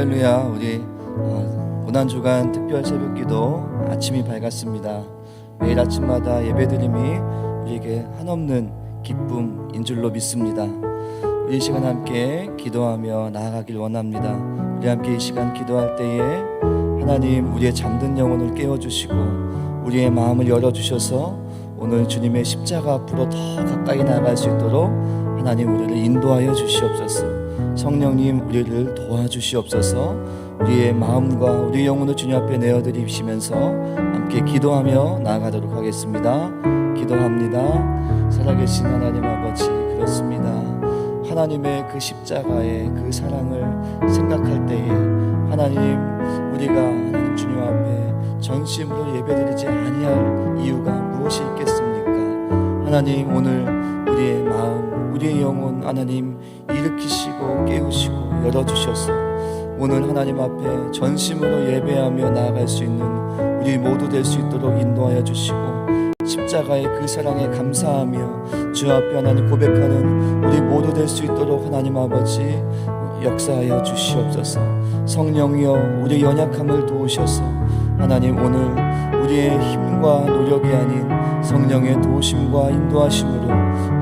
할렐루야. 우리 고난주간 특별 새벽기도 아침이 밝았습니다. 매일 아침마다 예배드림이 우리에게 한없는 기쁨인 줄로 믿습니다. 우리 이 시간 함께 기도하며 나아가길 원합니다. 우리 함께 이 시간 기도할 때에 하나님 우리의 잠든 영혼을 깨워주시고 우리의 마음을 열어주셔서 오늘 주님의 십자가 앞으로 더 가까이 나아갈 수 있도록 하나님 우리를 인도하여 주시옵소서. 성령님 우리를 도와주시옵소서. 우리의 마음과 우리의 영혼을 주님 앞에 내어드리시면서 함께 기도하며 나아가도록 하겠습니다. 기도합니다. 살아계신 하나님 아버지, 그렇습니다. 하나님의 그 십자가의 그 사랑을 생각할 때에 하나님 우리가 하나님 주님 앞에 전심으로 예배드리지 아니할 이유가 무엇이 있겠습니까? 하나님 오늘 우리의 마음, 우리의 영혼 하나님 일으키시고 깨우시고 열어주셔서 오늘 하나님 앞에 전심으로 예배하며 나아갈 수 있는 우리 모두 될 수 있도록 인도하여 주시고 십자가의 그 사랑에 감사하며 주 앞에 하나님 고백하는 우리 모두 될 수 있도록 하나님 아버지 역사하여 주시옵소서. 성령이여 우리의 연약함을 도우셔서 하나님 오늘 우리의 힘과 노력이 아닌 성령의 도우심과 인도하심으로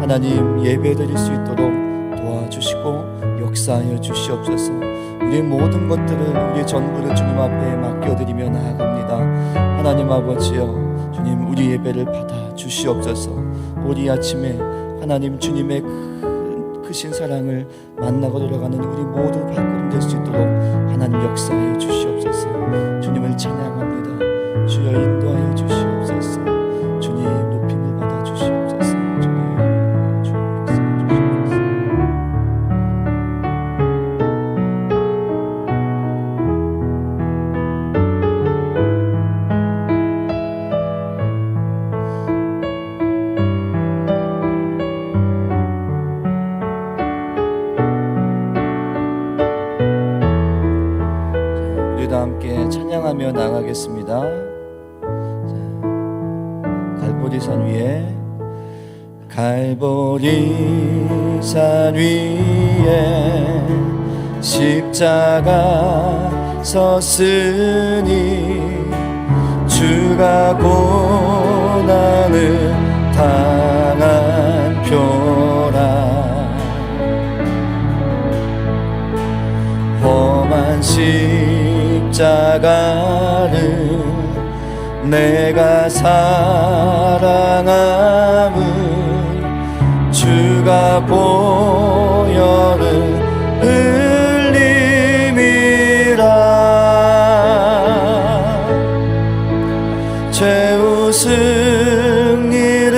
하나님 예배드릴 수 있도록 도와주시고 역사하여 주시옵소서. 우리의 모든 것들을 우리의 전부를 주님 앞에 맡겨드리며 나아갑니다. 하나님 아버지여 주님 우리 예배를 받아 주시옵소서. 우리 아침에 하나님 주님의 크신 사랑을 만나고 돌아가는 우리 모두 발걸음 될 수 있도록 하나님 역사하여 주시옵소서. 주님을 찬양합니다. 주여 인도하여 주시옵소서. 주님 높임을 받아 주시옵소서. 주님 역사하여 주시옵소서. 우리도 함께 찬양하며 나가겠습니다. 갈보리산 위에 갈보리산 위에 십자가 섰으니 주가 고난을 당한 표라. 험한 십자가를 내가 사랑함을 주가 보혈을 흘림이라. 최후 승리를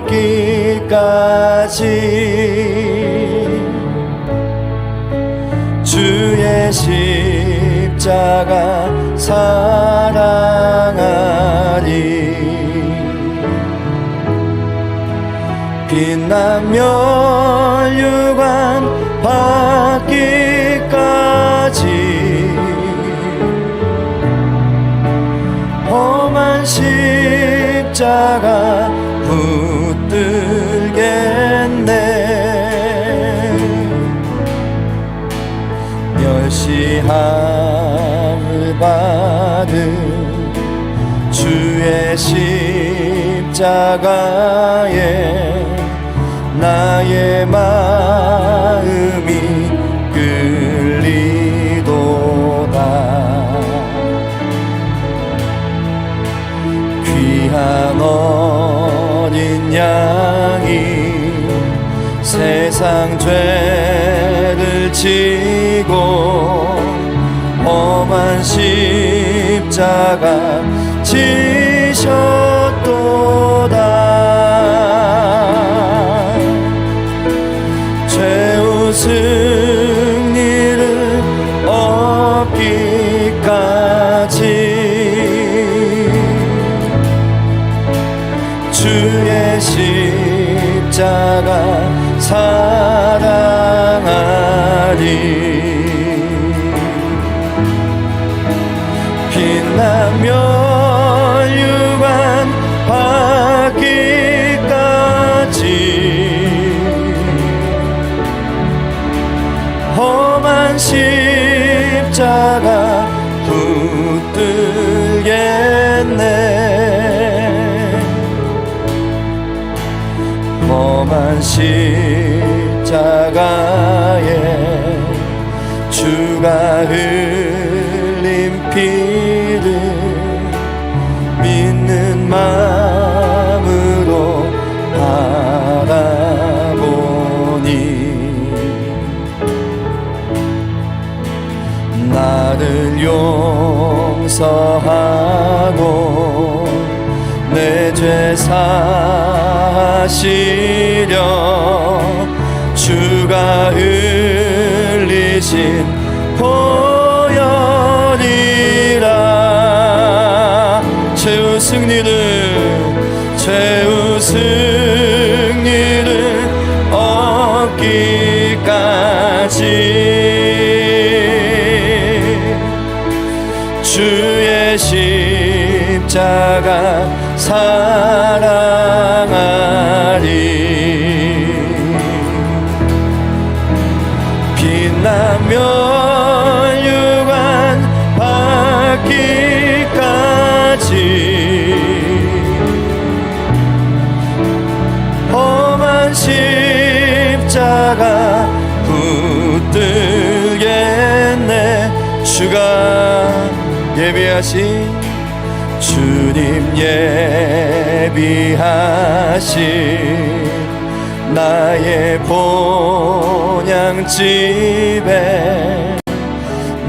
얻기까지 주의 십자가 사랑하리. 빛나며 멸류관 받기까지 험한 십자가 붙들겠네. 멸시함을 받은 주의 십자가에 나의 마음이 끌리도다. 귀한 어린 양이 세상 죄를 지고 험한 십자가 지셨도다. 최후 승리를 얻기까지 주의 십자가 사랑하리. 빛나며 멸류관 받기까지 험한 시 험한 십자가에 주가 흘린 피를 믿는 마음으로 바라보니 나를 용서하고 내 죄 사시려 주가 흘리신 보혈이라. 최후 승리를 얻기까지 주의 십자가 사랑하리. 빛나며 유관 받기까지 험한 십자가 붙들겠네. 주가 예비하신 주님 예비하신 나의 본향집에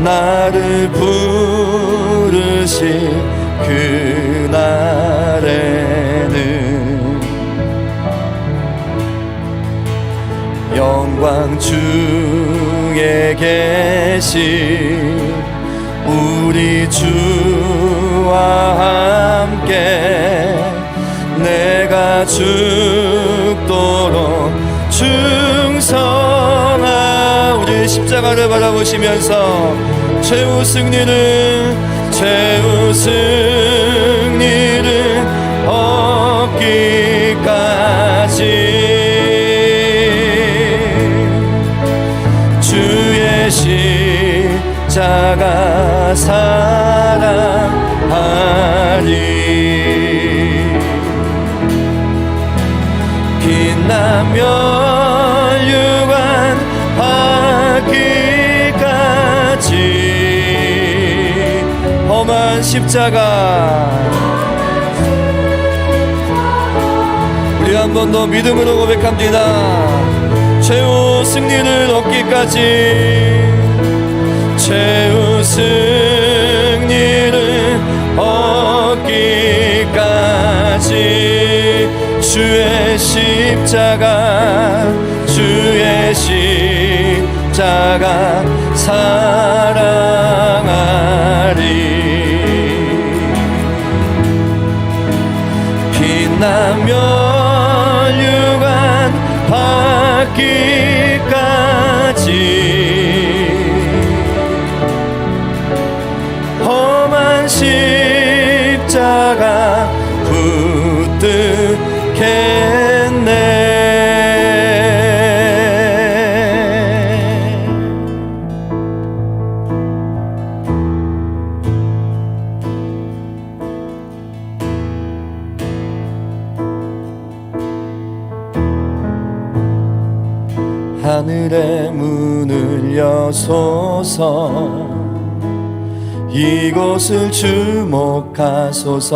나를 부르실 그날에는 영광 중에 계신 우리 주와 함께 내가 죽도록 충성하. 우리 십자가를 바라보시면서 최후 승리를 얻기까지 주의 십자가 사랑하리. 빛나며 유관 받기까지 험한 십자가. 우리 한 번 더 믿음으로 고백합니다. 최후 승리를 얻기까지 최후 승리를 얻기까지 주의 십자가 사랑하리. 빛나며 유관 받기까지 험한 십자가 붙들겠네. 하늘의 문을 여소서 이곳을 주목하소서.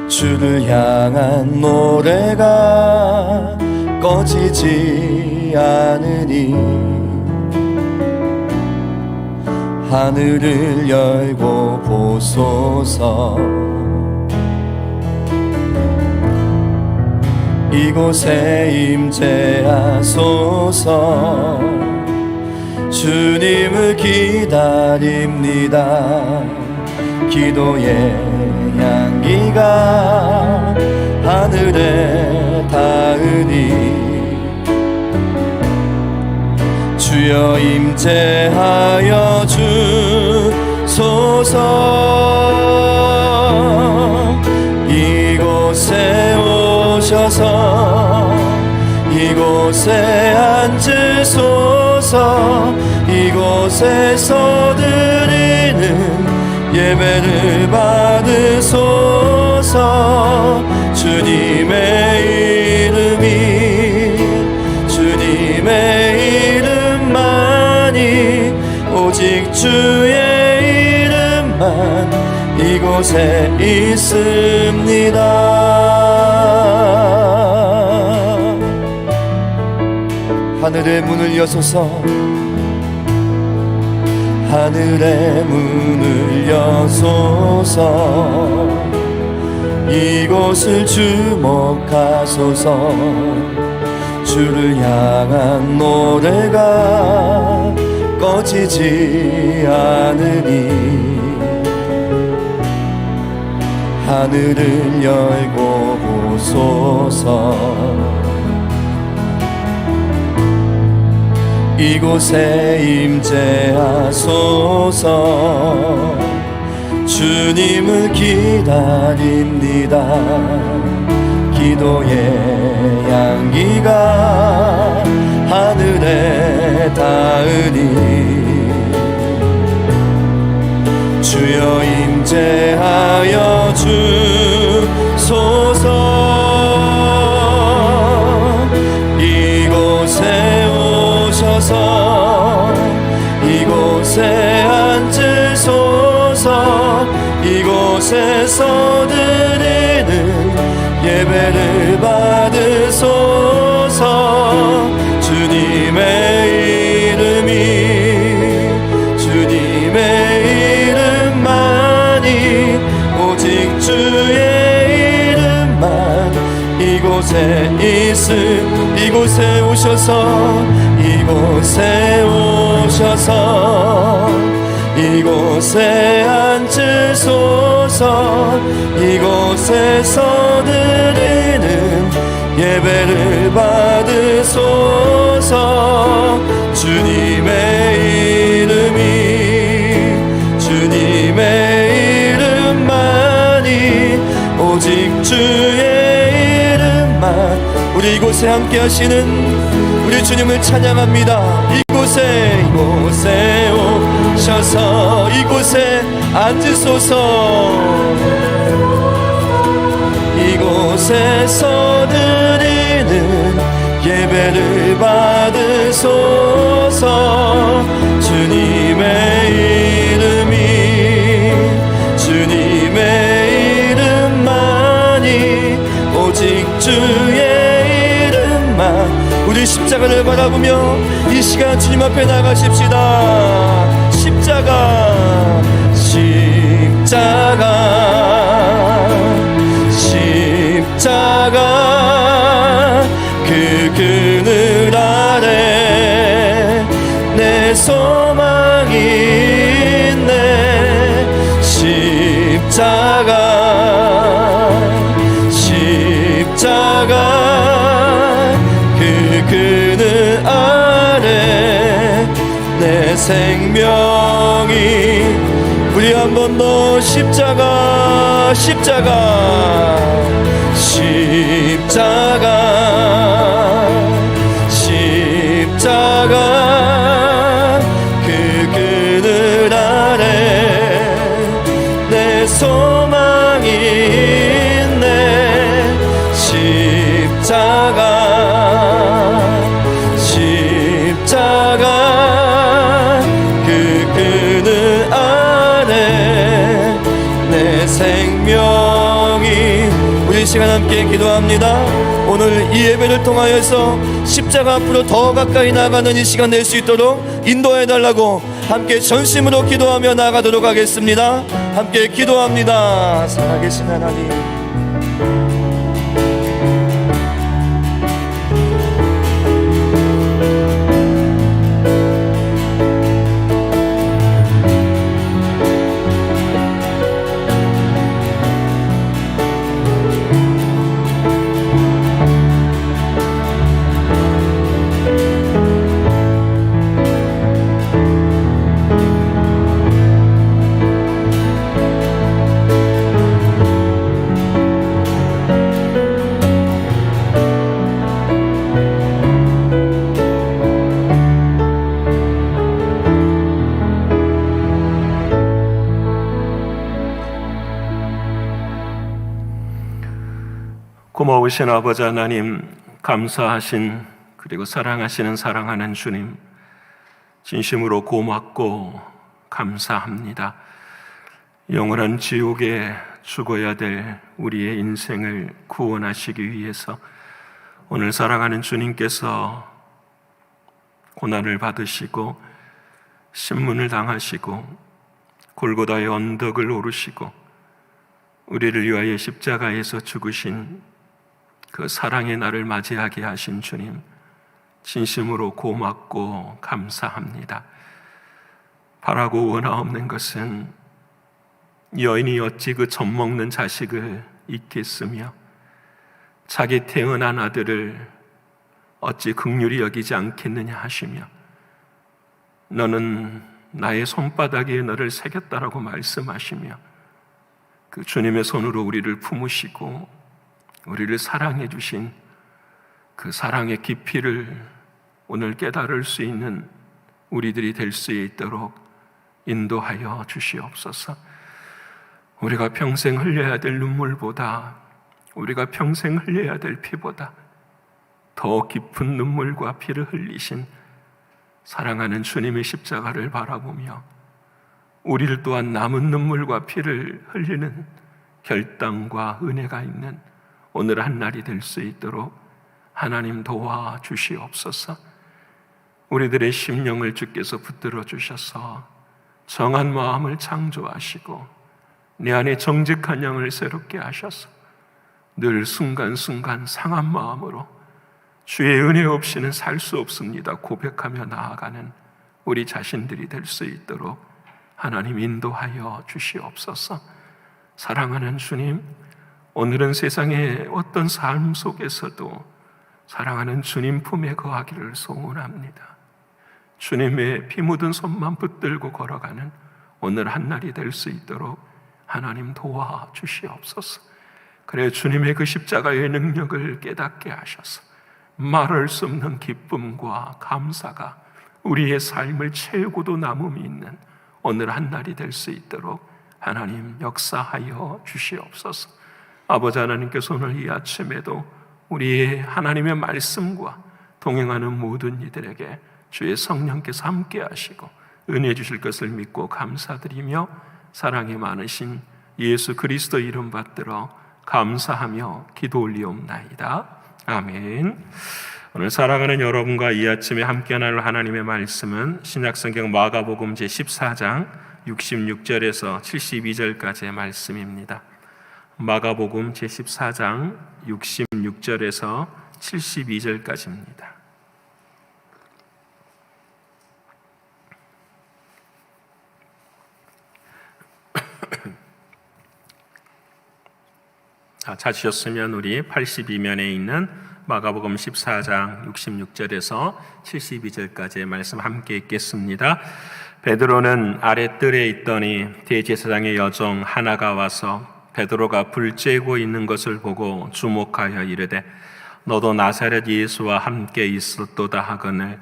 주를 향한 노래가 꺼지지 않으니 하늘을 열고 보소서. 이곳에 임재하소서. 주님을 기다립니다. 기도의 향기가 하늘에 닿으니 주여 임재하여 주소서. 이곳에 오셔서 이곳에 앉으소서. 이곳에서 드리는 예배를 받으소서. 주님의 이름이 주의 이름만 이곳에 있습니다. 하늘의 문을 여소서, 하늘의 문을 여소서, 이곳을 주목하소서. 주를 향한 노래가 꺼지지 않으니 하늘을 열고 보소서. 이곳에 임재하소서. 주님을 기다립니다. 기도의 향기가 하늘에 닿으니 주여 임재하여 주소서. 이곳에 오셔서 이곳에 앉으소서. 이곳에서 드리는 예배를 받으소서. 주님의 이름이 주님의 이름만이 오직 주의 이름만 이곳에 이곳에 오셔서 이곳에 오셔서 이곳에 앉으소서. 이곳에서 드리는 예배를 받으소서. 주님의 이름이 주님의 이름만이 오직 주의 이름만. 우리 이곳에 함께 하시는 우리 주님을 찬양합니다. 이곳에 오셔서 이곳에 앉으소서. 이곳에서 드리는 예배를 받으소서. 주님의 이름이 주님의 이름만이 오직 주의 이름만. 우리 십자가를 바라보며 이 시간 주님 앞에 나가십시다. 십자가 그 그늘 아래 내 소망이 있네. 십자가 그 그늘 아래 내 생명이. 우리 한 번 더 십자가 그 그늘 아래 내 소망이 있네. 십자가 그 그늘 아래 내 생명이. 우리 시간 함께 기도합니다. 오늘 이 예배를 통하여서 십자가 앞으로 더 가까이 나가는 이 시간 낼 수 있도록 인도해달라고 함께 전심으로 기도하며 나가도록 하겠습니다. 함께 기도합니다. 살아계신 하나님, 고마우신 아버지 하나님, 감사하신 그리고 사랑하시는 사랑하는 주님, 진심으로 고맙고 감사합니다. 영원한 지옥에 죽어야 될 우리의 인생을 구원하시기 위해서 오늘 사랑하는 주님께서 고난을 받으시고 신문을 당하시고 골고다의 언덕을 오르시고 우리를 위하여 십자가에서 죽으신 그 사랑의 날을 맞이하게 하신 주님, 진심으로 고맙고 감사합니다. 바라고 원하옵는 것은 여인이 어찌 그 젖먹는 자식을 잊겠으며 자기 태어난 아들을 어찌 긍휼히 여기지 않겠느냐 하시며 너는 나의 손바닥에 너를 새겼다라고 말씀하시며 그 주님의 손으로 우리를 품으시고 우리를 사랑해 주신 그 사랑의 깊이를 오늘 깨달을 수 있는 우리들이 될 수 있도록 인도하여 주시옵소서. 우리가 평생 흘려야 될 눈물보다, 우리가 평생 흘려야 될 피보다 더 깊은 눈물과 피를 흘리신 사랑하는 주님의 십자가를 바라보며 우리를 또한 남은 눈물과 피를 흘리는 결단과 은혜가 있는 오늘 한 날이 될 수 있도록 하나님 도와 주시옵소서. 우리들의 심령을 주께서 붙들어 주셔서 정한 마음을 창조하시고 내 안에 정직한 영을 새롭게 하셔서 늘 순간순간 상한 마음으로 주의 은혜 없이는 살 수 없습니다 고백하며 나아가는 우리 자신들이 될 수 있도록 하나님 인도하여 주시옵소서. 사랑하는 주님, 오늘은 세상의 어떤 삶 속에서도 사랑하는 주님 품에 거하기를 소원합니다. 주님의 피 묻은 손만 붙들고 걸어가는 오늘 한 날이 될 수 있도록 하나님 도와 주시옵소서. 그래 주님의 그 십자가의 능력을 깨닫게 하셔서 말할 수 없는 기쁨과 감사가 우리의 삶을 채우고도 남음이 있는 오늘 한 날이 될 수 있도록 하나님 역사하여 주시옵소서. 아버지 하나님께서 오늘 이 아침에도 우리의 하나님의 말씀과 동행하는 모든 이들에게 주의 성령께서 함께 하시고 은혜 주실 것을 믿고 감사드리며 사랑이 많으신 예수 그리스도 이름 받들어 감사하며 기도 올리옵나이다. 아멘. 오늘 사랑하는 여러분과 이 아침에 함께 나눌 하나님의 말씀은 신약성경 마가복음 제14장 66절에서 72절까지의 말씀입니다. 마가복음 제14장 66절에서 72절까지입니다. 찾으셨으면 우리 82면에 있는 마가복음 14장 66절에서 72절까지의 말씀 함께 읽겠습니다. 베드로는 아랫뜰에 있더니 대제사장의 여종 하나가 와서 베드로가 불 쬐고 있는 것을 보고 주목하여 이르되 너도 나사렛 예수와 함께 있었도다 하거늘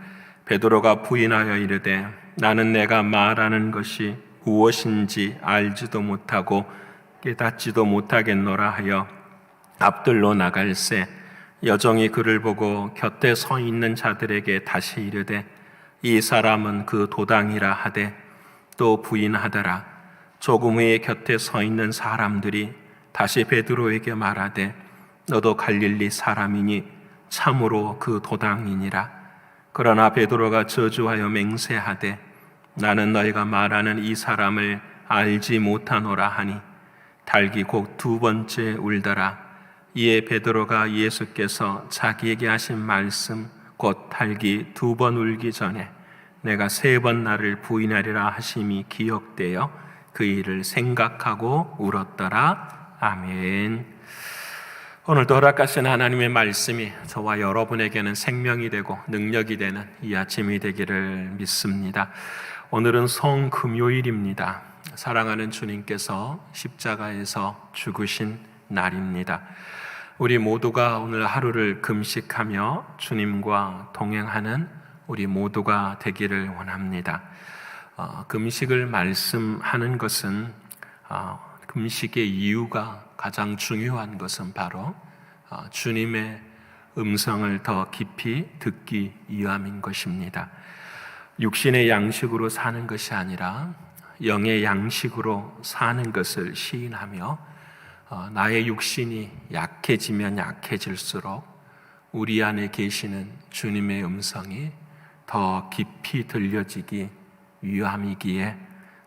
베드로가 부인하여 이르되 나는 내가 말하는 것이 무엇인지 알지도 못하고 깨닫지도 못하겠노라 하여 앞뜰로 나갈새 여종이 그를 보고 곁에 서 있는 자들에게 다시 이르되 이 사람은 그 도당이라 하되 또 부인하더라. 조금 후에 곁에 서 있는 사람들이 다시 베드로에게 말하되 너도 갈릴리 사람이니 참으로 그 도당이니라. 그러나 베드로가 저주하여 맹세하되 나는 너희가 말하는 이 사람을 알지 못하노라 하니 닭이 곧 두 번째 울더라. 이에 베드로가 예수께서 자기에게 하신 말씀 곧 닭이 두 번 울기 전에 내가 세 번 나를 부인하리라 하심이 기억되어 그 일을 생각하고 울었더라. 아멘. 오늘도 허락하신 하나님의 말씀이 저와 여러분에게는 생명이 되고 능력이 되는 이 아침이 되기를 믿습니다. 오늘은 성금요일입니다. 사랑하는 주님께서 십자가에서 죽으신 날입니다. 우리 모두가 오늘 하루를 금식하며 주님과 동행하는 우리 모두가 되기를 원합니다. 금식을 말씀하는 것은 금식의 이유가 가장 중요한 것은 바로 주님의 음성을 더 깊이 듣기 위함인 것입니다. 육신의 양식으로 사는 것이 아니라 영의 양식으로 사는 것을 시인하며 나의 육신이 약해지면 약해질수록 우리 안에 계시는 주님의 음성이 더 깊이 들려지기 위함이기에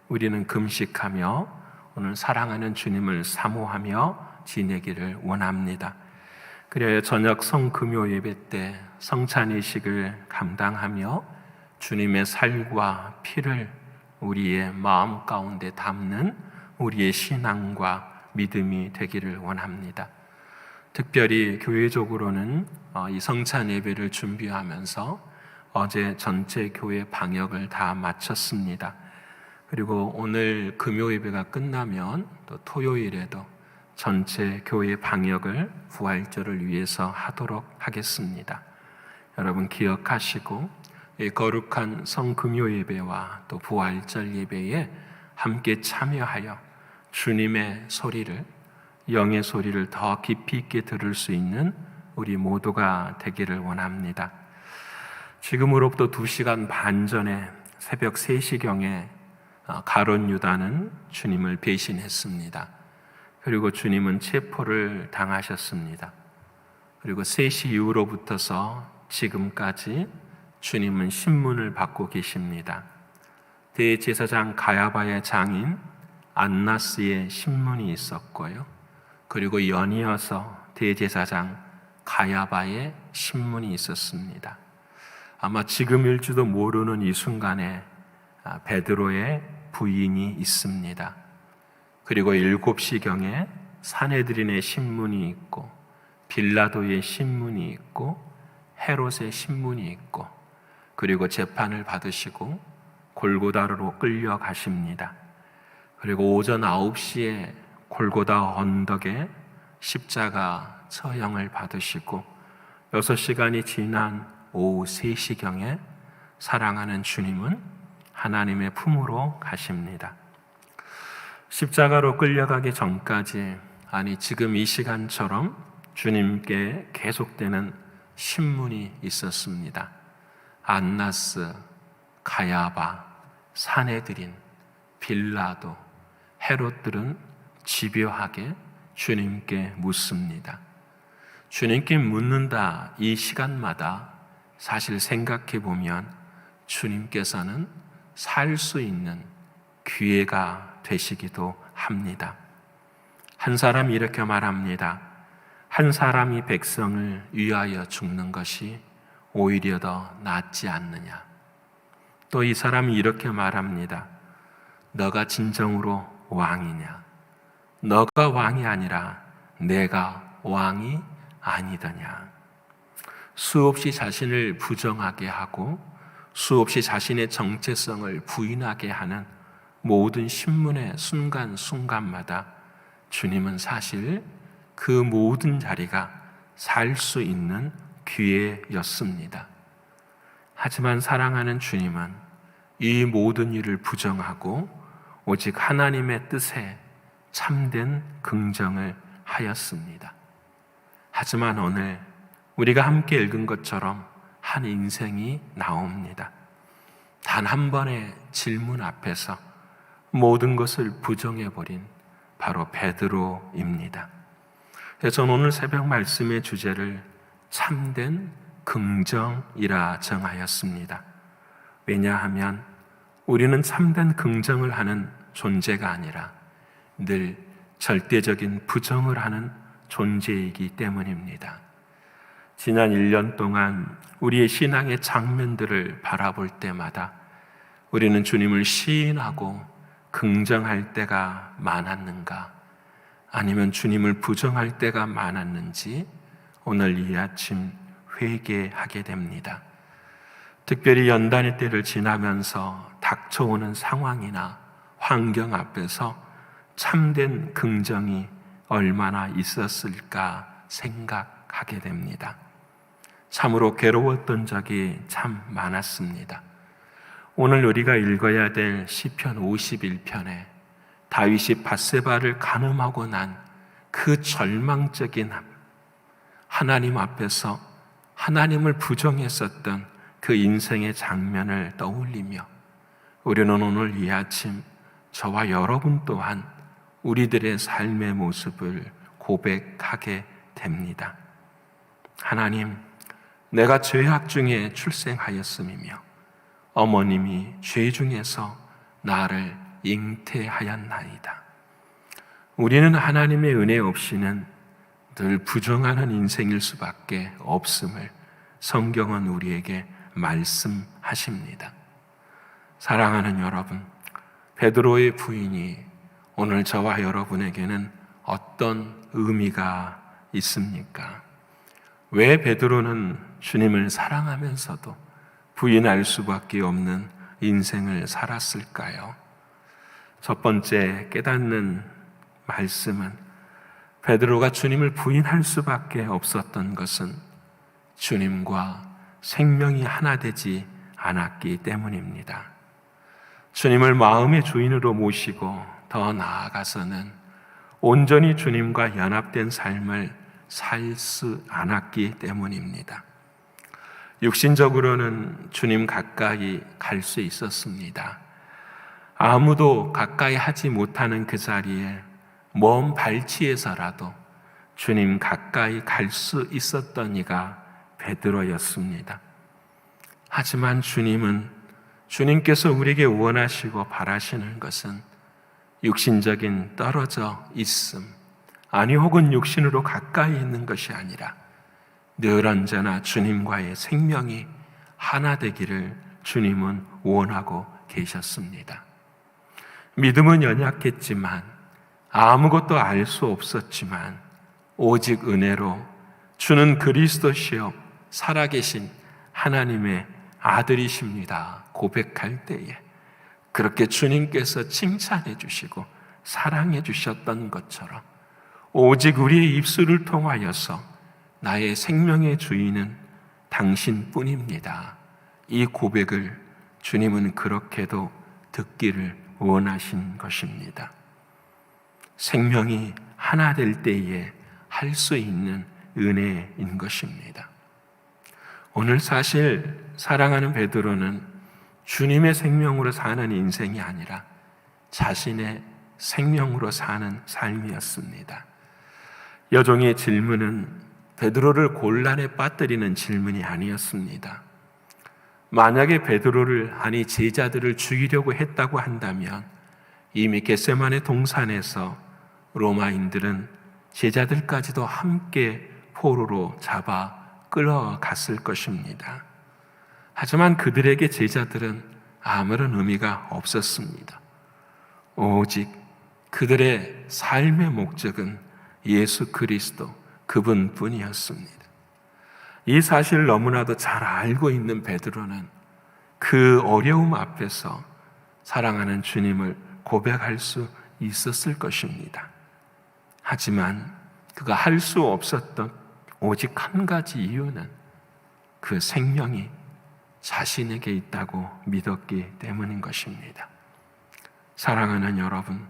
우리는 금식하며 오늘 사랑하는 주님을 사모하며 지내기를 원합니다. 그래야 저녁 성금요 예배 때 성찬의식을 감당하며 주님의 살과 피를 우리의 마음 가운데 담는 우리의 신앙과 믿음이 되기를 원합니다. 특별히 교회적으로는 이 성찬 예배를 준비하면서 어제 전체 교회 방역을 다 마쳤습니다. 그리고 오늘 금요 예배가 끝나면 또 토요일에도 전체 교회 방역을 부활절을 위해서 하도록 하겠습니다. 여러분 기억하시고 이 거룩한 성금요 예배와 또 부활절 예배에 함께 참여하여 주님의 소리를, 영의 소리를 더 깊이 있게 들을 수 있는 우리 모두가 되기를 원합니다. 지금으로부터 2시간 반 전에 새벽 3시경에 가룟 유다는 주님을 배신했습니다. 그리고 주님은 체포를 당하셨습니다. 그리고 3시 이후로부터서 지금까지 주님은 신문을 받고 계십니다. 대제사장 가야바의 장인 안나스의 신문이 있었고요. 그리고 연이어서 대제사장 가야바의 신문이 있었습니다. 아마 지금일지도 모르는 이 순간에 베드로의 부인이 있습니다. 그리고 7시경에 산헤드린의 신문이 있고 빌라도의 신문이 있고 헤롯의 신문이 있고 그리고 재판을 받으시고 골고다로 끌려가십니다. 그리고 오전 9시에 골고다 언덕에 십자가 처형을 받으시고 6시간이 지난 오후 3시경에 사랑하는 주님은 하나님의 품으로 가십니다. 십자가로 끌려가기 전까지, 아니 지금 이 시간처럼 주님께 계속되는 신문이 있었습니다. 안나스, 가야바, 산헤드린, 빌라도, 헤롯들은 집요하게 주님께 묻습니다. 주님께 묻는다 이 시간마다 사실 생각해 보면 주님께서는 살 수 있는 기회가 되시기도 합니다. 한 사람이 이렇게 말합니다. 한 사람이 백성을 위하여 죽는 것이 오히려 더 낫지 않느냐. 또 이 사람이 이렇게 말합니다. 너가 진정으로 왕이냐? 너가 왕이 아니라 내가 왕이 아니더냐. 수없이 자신을 부정하게 하고 수없이 자신의 정체성을 부인하게 하는 모든 신문의 순간순간마다 주님은 사실 그 모든 자리가 살 수 있는 기회였습니다. 하지만 사랑하는 주님은 이 모든 일을 부정하고 오직 하나님의 뜻에 참된 긍정을 하였습니다. 하지만 오늘 우리가 함께 읽은 것처럼 한 인생이 나옵니다. 단 한 번의 질문 앞에서 모든 것을 부정해버린 바로 베드로입니다. 그래서 저는 오늘 새벽 말씀의 주제를 참된 긍정이라 정하였습니다. 왜냐하면 우리는 참된 긍정을 하는 존재가 아니라 늘 절대적인 부정을 하는 존재이기 때문입니다. 지난 1년 동안 우리의 신앙의 장면들을 바라볼 때마다 우리는 주님을 시인하고 긍정할 때가 많았는가, 아니면 주님을 부정할 때가 많았는지 오늘 이 아침 회개하게 됩니다. 특별히 연단의 때를 지나면서 닥쳐오는 상황이나 환경 앞에서 참된 긍정이 얼마나 있었을까 생각하게 됩니다. 참으로 괴로웠던 적이 참 많았습니다. 오늘 우리가 읽어야 될 시편 51편에 다윗이 밧세바를 간음하고 난 그 절망적인 하나님 앞에서 하나님을 부정했었던 그 인생의 장면을 떠올리며 우리는 오늘 이 아침 저와 여러분 또한 우리들의 삶의 모습을 고백하게 됩니다. 하나님, 내가 죄악 중에 출생하였음이며 어머님이 죄 중에서 나를 잉태하였나이다. 우리는 하나님의 은혜 없이는 늘 부정하는 인생일 수밖에 없음을 성경은 우리에게 말씀하십니다. 사랑하는 여러분, 베드로의 부인이 오늘 저와 여러분에게는 어떤 의미가 있습니까? 왜 베드로는 주님을 사랑하면서도 부인할 수밖에 없는 인생을 살았을까요? 첫 번째 깨닫는 말씀은 베드로가 주님을 부인할 수밖에 없었던 것은 주님과 생명이 하나 되지 않았기 때문입니다. 주님을 마음의 주인으로 모시고 더 나아가서는 온전히 주님과 연합된 삶을 살 수 않았기 때문입니다. 육신적으로는 주님 가까이 갈 수 있었습니다. 아무도 가까이 하지 못하는 그 자리에 먼 발치에서라도 주님 가까이 갈 수 있었던 이가 베드로였습니다. 하지만 주님께서 우리에게 원하시고 바라시는 것은 육신적인 떨어져 있음, 아니 혹은 육신으로 가까이 있는 것이 아니라 늘 언제나 주님과의 생명이 하나 되기를 주님은 원하고 계셨습니다. 믿음은 연약했지만 아무것도 알 수 없었지만 오직 은혜로 주는 그리스도시요 살아계신 하나님의 아들이십니다 고백할 때에 그렇게 주님께서 칭찬해 주시고 사랑해 주셨던 것처럼 오직 우리의 입술을 통하여서 나의 생명의 주인은 당신뿐입니다. 이 고백을 주님은 그렇게도 듣기를 원하신 것입니다. 생명이 하나 될 때에 할 수 있는 은혜인 것입니다. 오늘 사실 사랑하는 베드로는 주님의 생명으로 사는 인생이 아니라 자신의 생명으로 사는 삶이었습니다. 여종의 질문은 베드로를 곤란에 빠뜨리는 질문이 아니었습니다. 만약에 베드로를 아니 제자들을 죽이려고 했다고 한다면 이미 겟세마네 동산에서 로마인들은 제자들까지도 함께 포로로 잡아 끌어갔을 것입니다. 하지만 그들에게 제자들은 아무런 의미가 없었습니다. 오직 그들의 삶의 목적은 예수 그리스도 그분뿐이었습니다. 이 사실을 너무나도 잘 알고 있는 베드로는 그 어려움 앞에서 사랑하는 주님을 고백할 수 있었을 것입니다. 하지만 그가 할 수 없었던 오직 한 가지 이유는 그 생명이 자신에게 있다고 믿었기 때문인 것입니다. 사랑하는 여러분,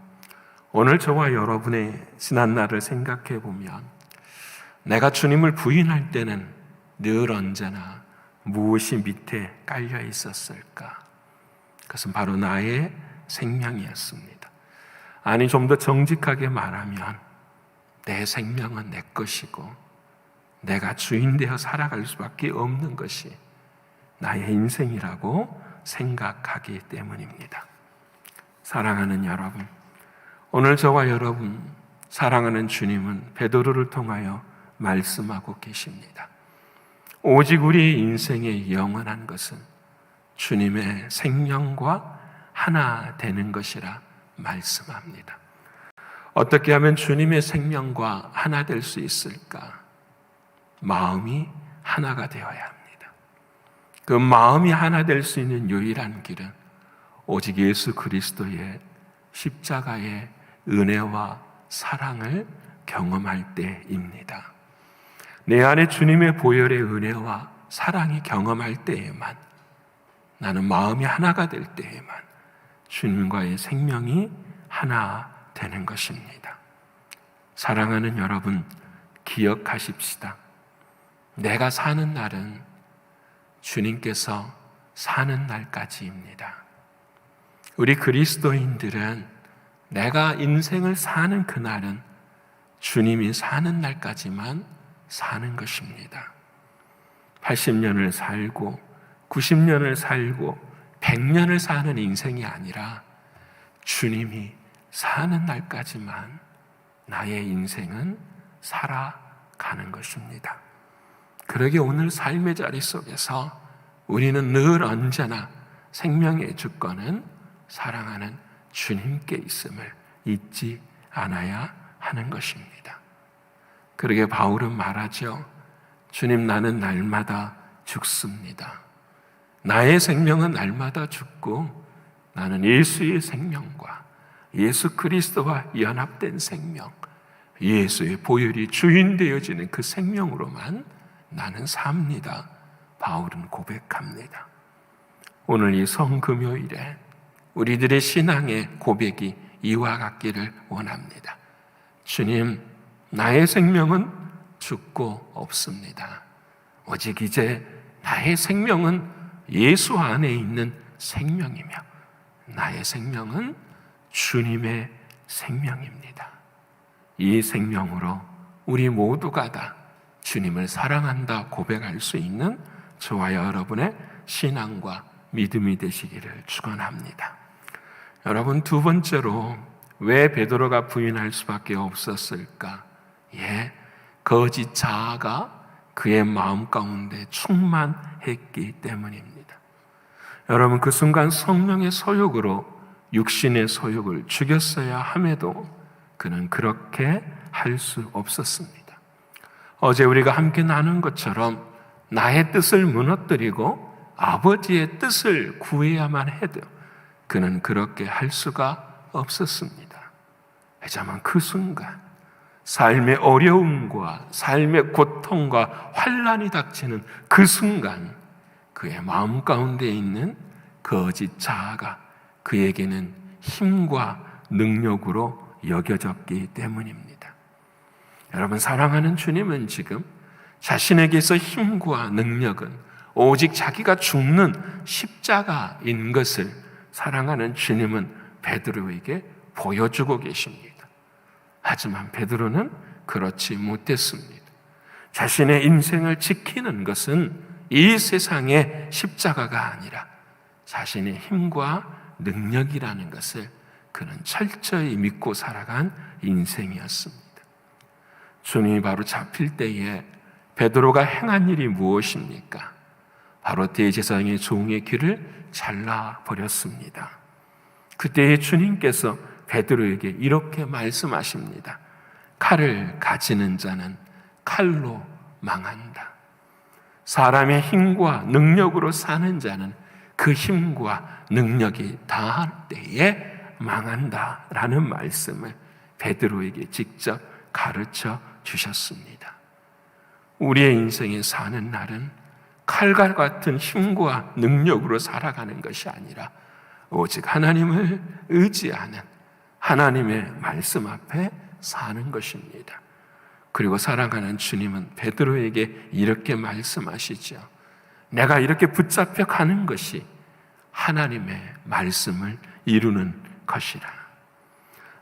오늘 저와 여러분의 지난날을 생각해 보면 내가 주님을 부인할 때는 늘 언제나 무엇이 밑에 깔려 있었을까? 그것은 바로 나의 생명이었습니다. 아니, 좀 더 정직하게 말하면 내 생명은 내 것이고 내가 주인 되어 살아갈 수밖에 없는 것이 나의 인생이라고 생각하기 때문입니다. 사랑하는 여러분, 오늘 저와 여러분 사랑하는 주님은 베드로를 통하여 말씀하고 계십니다. 오직 우리의 인생의 영원한 것은 주님의 생명과 하나 되는 것이라 말씀합니다. 어떻게 하면 주님의 생명과 하나 될 수 있을까? 마음이 하나가 되어야 합니다. 그 마음이 하나 될 수 있는 유일한 길은 오직 예수 그리스도의 십자가의 은혜와 사랑을 경험할 때입니다. 내 안에 주님의 보혈의 은혜와 사랑이 경험할 때에만, 나는 마음이 하나가 될 때에만 주님과의 생명이 하나 되는 것입니다. 사랑하는 여러분, 기억하십시다. 내가 사는 날은 주님께서 사는 날까지입니다. 우리 그리스도인들은 내가 인생을 사는 그날은 주님이 사는 날까지만 사는 것입니다. 80년을 살고 90년을 살고 100년을 사는 인생이 아니라 주님이 사는 날까지만 나의 인생은 살아가는 것입니다. 그러기에 오늘 삶의 자리 속에서 우리는 늘 언제나 생명의 주권은 사랑하는 주님께 있음을 잊지 않아야 하는 것입니다. 그러게 바울은 말하죠. 주님, 나는 날마다 죽습니다. 나의 생명은 날마다 죽고 나는 예수의 생명과 예수 그리스도와 연합된 생명, 예수의 보혈이 주인 되어지는 그 생명으로만 나는 삽니다. 바울은 고백합니다. 오늘 이 성금요일에 우리들의 신앙의 고백이 이와 같기를 원합니다. 주님, 나의 생명은 죽고 없습니다. 오직 이제 나의 생명은 예수 안에 있는 생명이며 나의 생명은 주님의 생명입니다. 이 생명으로 우리 모두가 다 주님을 사랑한다 고백할 수 있는 저와 여러분의 신앙과 믿음이 되시기를 축원합니다. 여러분, 두 번째로 왜 베드로가 부인할 수밖에 없었을까? 거짓 자아가 그의 마음 가운데 충만했기 때문입니다. 여러분, 그 순간 성령의 소욕으로 육신의 소욕을 죽였어야 함에도 그는 그렇게 할 수 없었습니다. 어제 우리가 함께 나눈 것처럼 나의 뜻을 무너뜨리고 아버지의 뜻을 구해야만 해도 그는 그렇게 할 수가 없었습니다. 왜냐하면 그 순간 삶의 어려움과 삶의 고통과 환난이 닥치는 그 순간 그의 마음 가운데 있는 거짓 자아가 그에게는 힘과 능력으로 여겨졌기 때문입니다. 여러분, 사랑하는 주님은 지금 자신에게서 힘과 능력은 오직 자기가 죽는 십자가인 것을 사랑하는 주님은 베드로에게 보여주고 계십니다. 하지만 베드로는 그렇지 못했습니다. 자신의 인생을 지키는 것은 이 세상의 십자가가 아니라 자신의 힘과 능력이라는 것을 그는 철저히 믿고 살아간 인생이었습니다. 주님이 바로 잡힐 때에 베드로가 행한 일이 무엇입니까? 바로 대제사장의 종의 귀를 잘라버렸습니다. 그때에 주님께서 베드로에게 이렇게 말씀하십니다. 칼을 가지는 자는 칼로 망한다. 사람의 힘과 능력으로 사는 자는 그 힘과 능력이 다할 때에 망한다라는 말씀을 베드로에게 직접 가르쳐 주셨습니다. 우리의 인생에 사는 날은 칼과 같은 힘과 능력으로 살아가는 것이 아니라 오직 하나님을 의지하는 하나님의 말씀 앞에 사는 것입니다. 그리고 사랑하는 주님은 베드로에게 이렇게 말씀하시죠. 내가 이렇게 붙잡혀 가는 것이 하나님의 말씀을 이루는 것이라.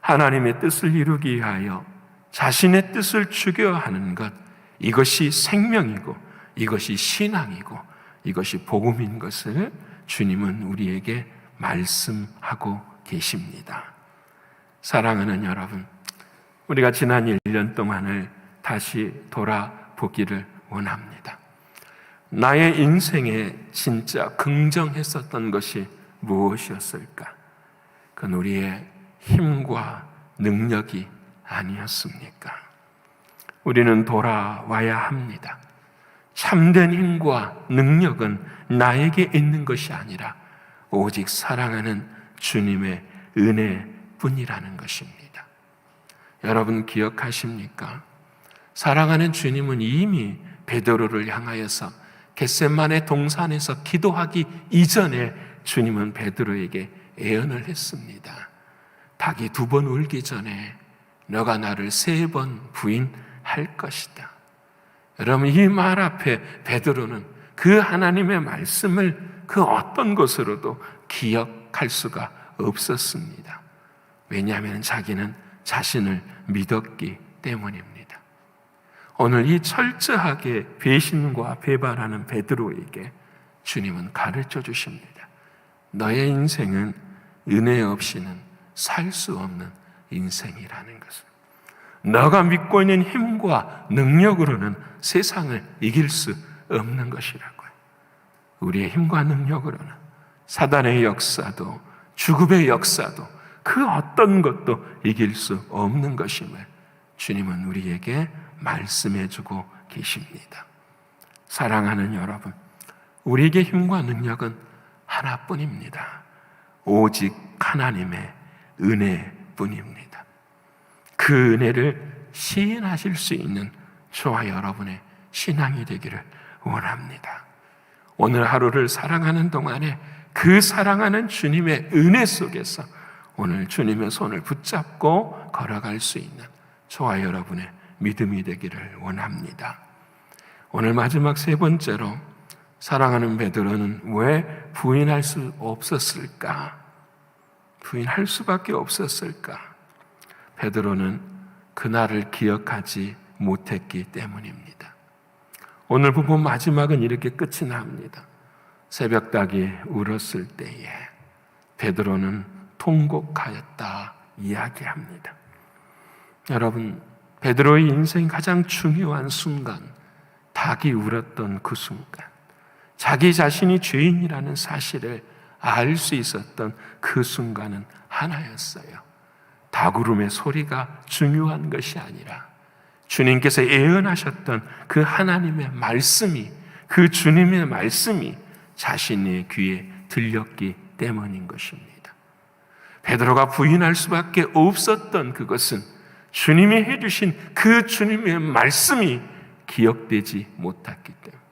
하나님의 뜻을 이루기 위하여 자신의 뜻을 죽여야 하는 것, 이것이 생명이고 이것이 신앙이고 이것이 복음인 것을 주님은 우리에게 말씀하고 계십니다. 사랑하는 여러분, 우리가 지난 1년 동안을 다시 돌아보기를 원합니다. 나의 인생에 진짜 긍정했었던 것이 무엇이었을까? 그건 우리의 힘과 능력이 아니었습니까? 우리는 돌아와야 합니다. 참된 힘과 능력은 나에게 있는 것이 아니라 오직 사랑하는 주님의 은혜뿐이라는 것입니다. 여러분 기억하십니까? 사랑하는 주님은 이미 베드로를 향하여서 겟세마네 동산에서 기도하기 이전에 주님은 베드로에게 예언을 했습니다. 닭이 2번 울기 전에 너가 나를 3번 부인할 것이다. 여러분, 이 말 앞에 베드로는 그 하나님의 말씀을 그 어떤 것으로도 기억할 수가 없었습니다. 왜냐하면 자기는 자신을 믿었기 때문입니다. 오늘 이 철저하게 배신과 배반하는 베드로에게 주님은 가르쳐 주십니다. 너의 인생은 은혜 없이는 살 수 없는 인생이라는 것을. 너가 믿고 있는 힘과 능력으로는 세상을 이길 수 없는 것이라고요. 우리의 힘과 능력으로는 사단의 역사도 죽음의 역사도 그 어떤 것도 이길 수 없는 것임을 주님은 우리에게 말씀해 주고 계십니다. 사랑하는 여러분, 우리에게 힘과 능력은 하나뿐입니다. 오직 하나님의 은혜뿐입니다. 그 은혜를 시인하실 수 있는 저와 여러분의 신앙이 되기를 원합니다. 오늘 하루를 사랑하는 동안에 그 사랑하는 주님의 은혜 속에서 오늘 주님의 손을 붙잡고 걸어갈 수 있는 저와 여러분의 믿음이 되기를 원합니다. 오늘 마지막 세 번째로 사랑하는 베드로는 왜 부인할 수 없었을까? 부인할 수밖에 없었을까? 베드로는 그날을 기억하지 못했기 때문입니다. 오늘 부분 마지막은 이렇게 끝이 납니다. 새벽닭이 울었을 때에 베드로는 통곡하였다 이야기합니다. 여러분, 베드로의 인생 가장 중요한 순간, 닭이 울었던 그 순간, 자기 자신이 죄인이라는 사실을 알 수 있었던 그 순간은 하나였어요. 닭울음의 소리가 중요한 것이 아니라 주님께서 예언하셨던 그 하나님의 말씀이, 그 주님의 말씀이 자신의 귀에 들렸기 때문인 것입니다. 베드로가 부인할 수밖에 없었던 그것은 주님이 해주신 그 주님의 말씀이 기억되지 못했기 때문에,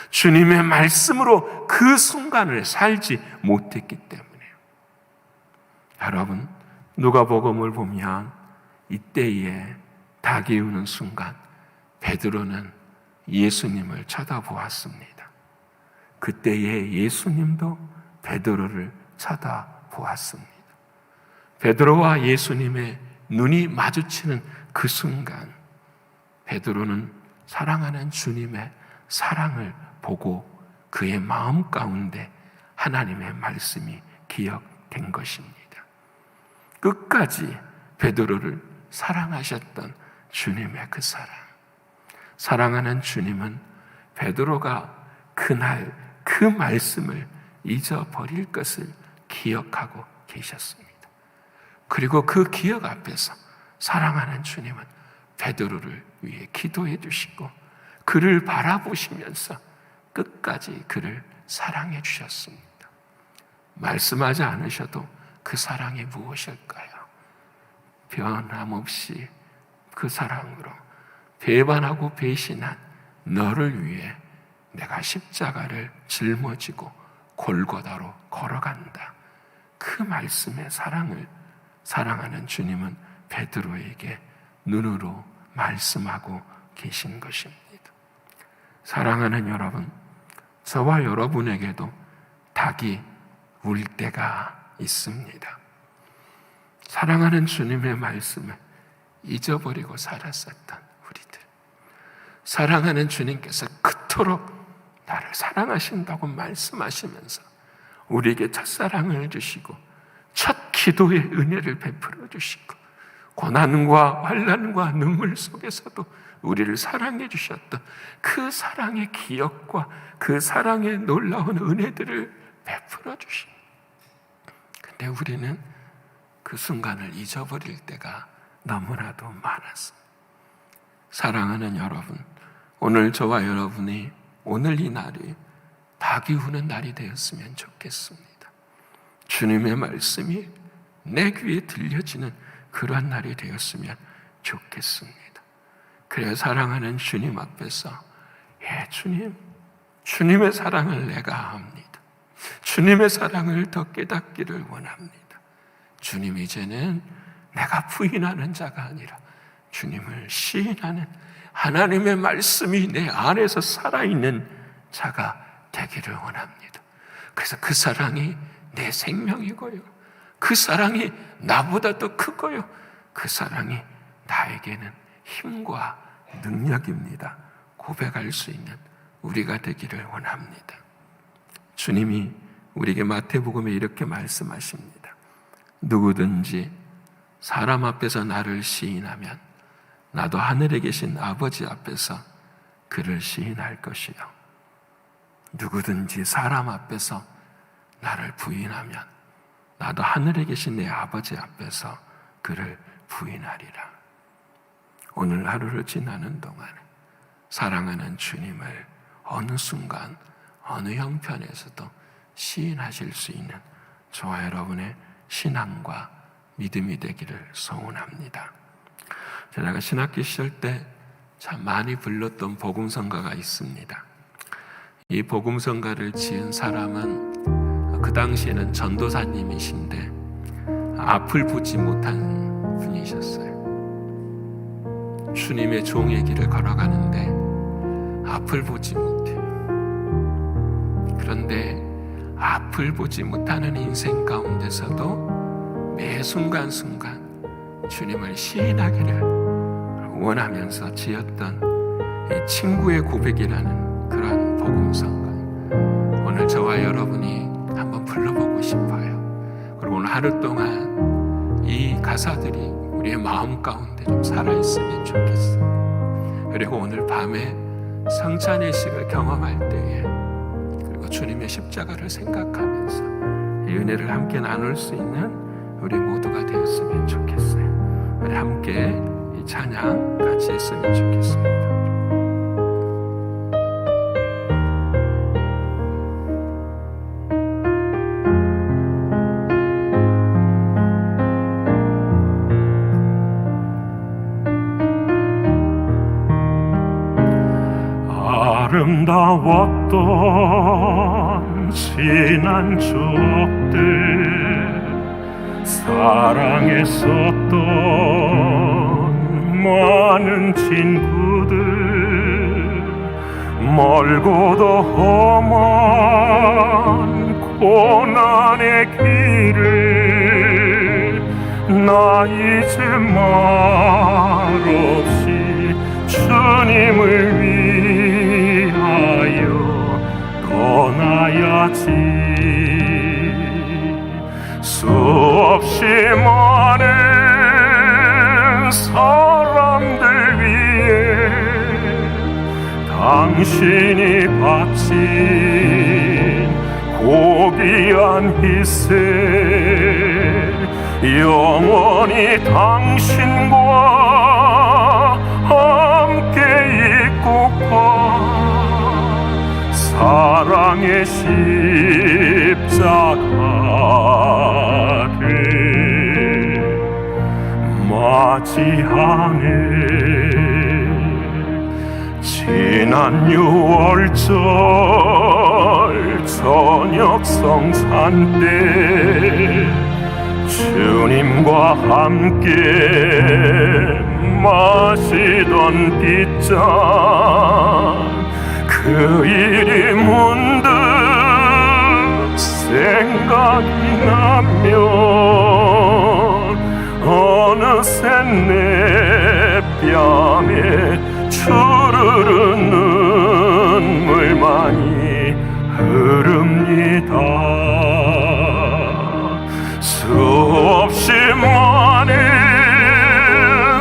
주님의 말씀으로 그 순간을 살지 못했기 때문에요. 여러분, 누가복음을 보면 이때에 닭이 우는 순간 베드로는 예수님을 쳐다보았습니다. 그때에 예수님도 베드로를 쳐다보았습니다. 베드로와 예수님의 눈이 마주치는 그 순간 베드로는 사랑하는 주님의 사랑을 보고 그의 마음 가운데 하나님의 말씀이 기억된 것입니다. 끝까지 베드로를 사랑하셨던 주님의 그 사랑. 사랑하는 주님은 베드로가 그날 그 말씀을 잊어버릴 것을 기억하고 계셨습니다. 그리고 그 기억 앞에서 사랑하는 주님은 베드로를 위해 기도해 주시고 그를 바라보시면서 끝까지 그를 사랑해 주셨습니다. 말씀하지 않으셔도 그 사랑이 무엇일까요? 변함없이 그 사랑으로 배반하고 배신한 너를 위해 내가 십자가를 짊어지고 골고다로 걸어간다. 그 말씀의 사랑을 사랑하는 주님은 베드로에게 눈으로 말씀하고 계신 것입니다. 사랑하는 여러분, 저와 여러분에게도 닭이 울 때가 있습니다. 사랑하는 주님의 말씀을 잊어버리고 살았었던 우리들, 사랑하는 주님께서 그토록 나를 사랑하신다고 말씀하시면서 우리에게 첫사랑을 주시고 첫 기도의 은혜를 베풀어 주시고 고난과 환난과 눈물 속에서도 우리를 사랑해 주셨던 그 사랑의 기억과 그 사랑의 놀라운 은혜들을 베풀어 주십니다. 근데 우리는 그 순간을 잊어버릴 때가 너무나도 많았습니다. 사랑하는 여러분, 오늘 저와 여러분이 오늘 이 날이 닭이 우는 날이 되었으면 좋겠습니다. 주님의 말씀이 내 귀에 들려지는 그러한 날이 되었으면 좋겠습니다. 그래야 사랑하는 주님 앞에서 주님, 주님의 사랑을 내가 압니다. 주님의 사랑을 더 깨닫기를 원합니다. 주님, 이제는 내가 부인하는 자가 아니라 주님을 시인하는 하나님의 말씀이 내 안에서 살아있는 자가 되기를 원합니다. 그래서 그 사랑이 내 생명이고요, 그 사랑이 나보다 더 크고요. 그 사랑이 나에게는 힘과 능력입니다. 고백할 수 있는 우리가 되기를 원합니다. 주님이 우리에게 마태복음에 이렇게 말씀하십니다. 누구든지 사람 앞에서 나를 시인하면 나도 하늘에 계신 아버지 앞에서 그를 시인할 것이요. 누구든지 사람 앞에서 나를 부인하면 나도 하늘에 계신 내 아버지 앞에서 그를 부인하리라. 오늘 하루를 지나는 동안 사랑하는 주님을 어느 순간 어느 형편에서도 시인하실 수 있는 저와 여러분의 신앙과 믿음이 되기를 소원합니다. 제가 신학교 시절 때 참 많이 불렀던 복음성가가 있습니다. 이 복음성가를 지은 사람은 그 당시에는 전도사님이신데 앞을 보지 못한 분이셨어요. 주님의 종의 길을 걸어가는데 앞을 보지 못해요. 그런데 앞을 보지 못하는 인생 가운데서도 매 순간순간 주님을 시인하기를 원하면서 지었던 이 친구의 고백이라는 그러한 복음성가, 오늘 저와 여러분이 한번 불러보고 싶어요. 그리고 오늘 하루 동안 이 가사들이 우리의 마음 가운데 좀 살아있으면 좋겠어요. 그리고 오늘 밤에 성찬의 식을 경험할 때에 그리고 주님의 십자가를 생각하면서 이 은혜를 함께 나눌 수 있는 우리 모두가 되었으면 좋겠어요. 우리 함께 이 찬양 같이 했으면 좋겠습니다. 아름다웠던 지난 추억들, 사랑했었던 많은 친구들, 멀고도 험한 고난의 길을 나 잊을 말없이 주님을 위하여 떠나야지. 수없이 많은 사람들 위해 당신이 바친 고귀한 희생, 영원히 당신과 함께 있고파 사랑의 십자가를 맞이하네. 지난 6월절 저녁 성찬 때 주님과 함께 마시던 빗잔, 그 일이 문득 생각이 나면 어느새 내 뺨에 주르르 눈물만이 흐릅니다. 수없이 많은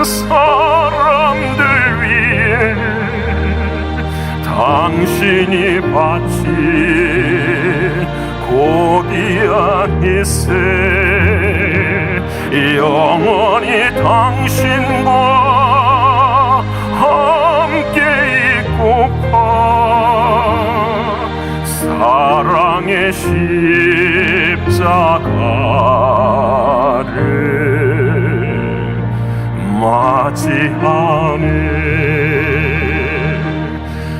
사람들 위해 당신이 바친 고귀한 희생, 영원히 당신과 함께 있고파 사랑의 십자가를 맞이하네.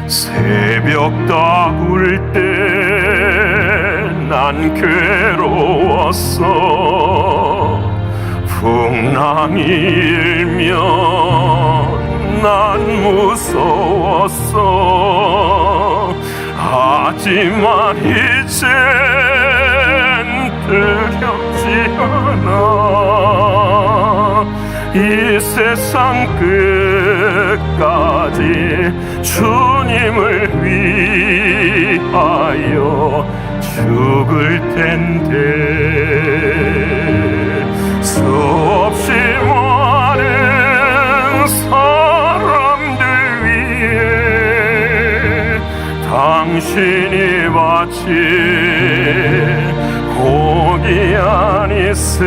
새벽 다굴 때 난 괴로웠어. 풍랑이 일면 난 무서웠어. 하지만 이젠 두렵지 않아. 이 세상 끝까지 주님을 위하여 죽을 텐데 수없이 많은 사람들 위해 당신이 바친 고기 아니세.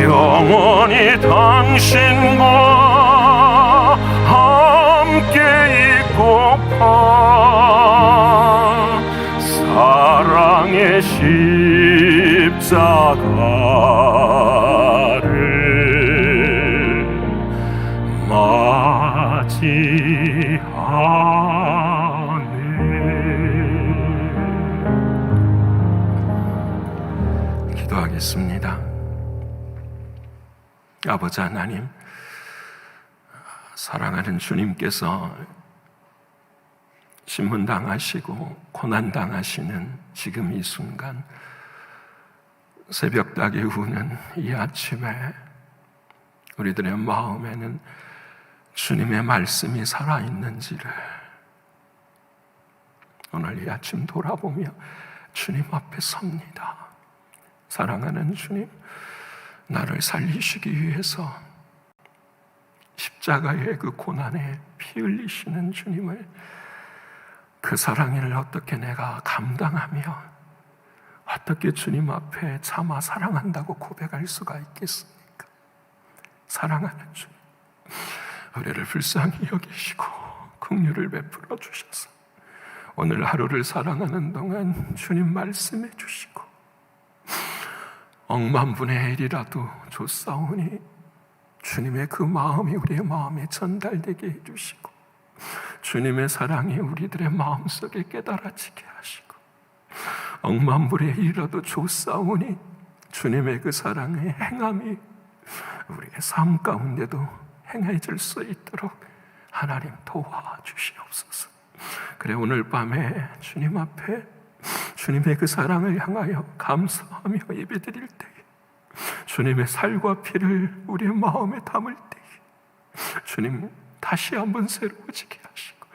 영원히 당신과 함께 있고파. 사랑의 십자가를 맞이하네. 기도하겠습니다. 아버지 하나님, 사랑하는 주님께서 신문당하시고 고난당하시는 지금 이 순간, 새벽닭이 우는 이 아침에 우리들의 마음에는 주님의 말씀이 살아있는지를 오늘 이 아침 돌아보며 주님 앞에 섭니다. 사랑하는 주님, 나를 살리시기 위해서 십자가의 그 고난에 피 흘리시는 주님을, 그 사랑을 어떻게 내가 감당하며 어떻게 주님 앞에 참아 사랑한다고 고백할 수가 있겠습니까? 사랑하는 주님, 우리를 불쌍히 여기시고 긍휼을 베풀어 주셔서 오늘 하루를 살아가는 동안 주님 말씀해 주시고 억만분의 1이라도 줬사오니 주님의 그 마음이 우리의 마음에 전달되게 해주시고 주님의 사랑이 우리들의 마음속에 깨달아지게 하시고 억만분의 1이라도 줬사오니 주님의 그 사랑의 행함이 우리의 삶 가운데도 행해질 수 있도록 하나님 도와주시옵소서. 그래, 오늘 밤에 주님 앞에 주님의 그 사랑을 향하여 감사하며 예배드릴 때에 주님의 살과 피를 우리의 마음에 담을 때에 주님 다시 한번 새로워지게 하시고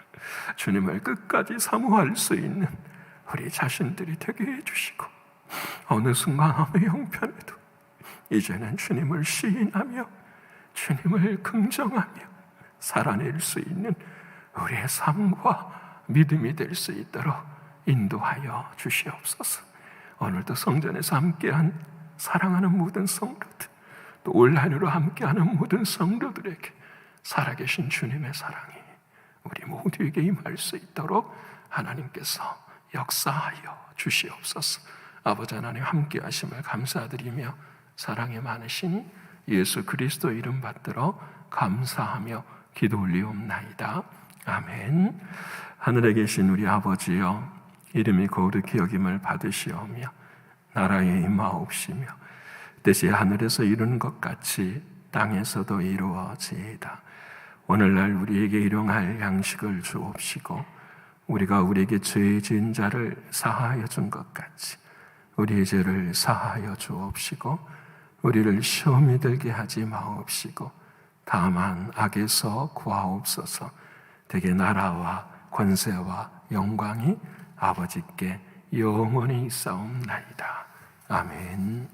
주님을 끝까지 사모할 수 있는 우리 자신들이 되게 해주시고 어느 순간 어느 형편에도 이제는 주님을 시인하며 주님을 긍정하며 살아낼 수 있는 우리의 삶과 믿음이 될 수 있도록 인도하여 주시옵소서. 오늘도 성전에서 함께한 사랑하는 모든 성도들, 또 온라인으로 함께하는 모든 성도들에게 살아계신 주님의 사랑이 우리 모두에게 임할 수 있도록 하나님께서 역사하여 주시옵소서. 아버지 하나님 함께하심을 감사드리며 사랑이 많으신 예수 그리스도 이름 받들어 감사하며 기도 올리옵나이다. 아멘. 하늘에 계신 우리 아버지여, 이름이 거룩히 여김을 받으시오며 나라의 임하옵시며 뜻이 하늘에서 이루는 것 같이 땅에서도 이루어지이다. 오늘날 우리에게 일용할 양식을 주옵시고 우리가 우리에게 죄 지은 자를 사하여 준 것 같이 우리의 죄를 사하여 주옵시고 우리를 시험에 들게 하지 마옵시고 다만 악에서 구하옵소서. 되게 나라와 권세와 영광이 아버지께 영원히 있사옵나이다. 아멘.